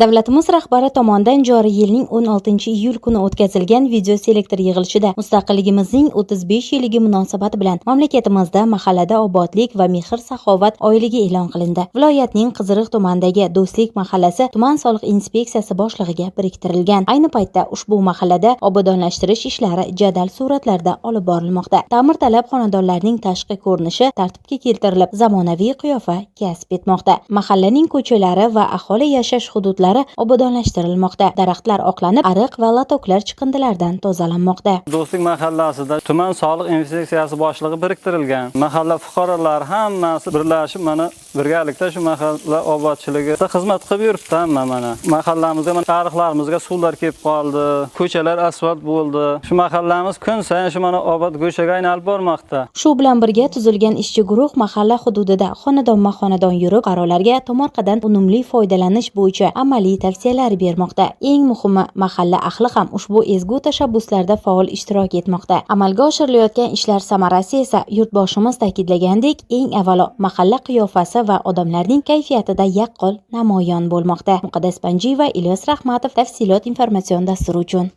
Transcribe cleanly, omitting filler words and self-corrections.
Davlatimiz rahbari tomonidan joriy yilning 16-iyul kuni o'tkazilgan video selektor yig'ilishida Mustaqilligimizning 35 yilligi munosabati bilan mamlakatimizda mahallada obodlik va mehr-saxovat oyligi e'lon qilindi. Viloyatning Qiziriq tumanidagi Do'stlik mahallasi tuman soliq inspeksiyasi boshlig'iga biriktirilgan. Ayni paytda ushbu mahallada obodonlashtirish ishlari jadal sur'atlarda olib borilmoqda. Ta'mirtalab xonadonlarning tashqi ko'rinishi tartibga keltirilib, zamonaviy qiyofa kasb etmoqda. Mahallaning ko'chalari va aholi yashash hududlari obodonlashtirilmoqda. Daraxtlar oqlanib, ariq va latoklar chiqindilardan tozalanmoqda. Do'stlik mahallasida tuman soliq inspeksiyasi boshlig'i biriktirilgan. Mahalla fuqarolari hammasi birlashib mana birgalikda shu mahalla obodchiligiga xizmat qilib yuribdi mana. Mahallamizga ariqlarimizga suvlar kelib qoldi, ko'chalar asfalt bo'ldi. Shu mahallamiz kun sayin shu mana obod go'shaga aylanib bormoqda. Shu bilan birga tuzilgan ishchi guruh mahalla hududida xonadonma-xonadon yurib, fuqarolarga tomorqadan unumli foydalanish bo'yicha amaliy tavsiyalar bermoqda. Eng muhimi, mahalla ahli ham ushbu ezgu tashabbuslarda faol ishtirok etmoqda. Amalga oshirilayotgan ishlar samarasi esa yurtboshimiz ta'kidlagandek, eng avvalo mahalla qiyofasi va odamlarning kayfiyatida yaqqol namoyon bo'lmoqda. Muqaddas Panjiyeva, Ilyos Rahmatov, tafsilot informatsion dasturi uchun.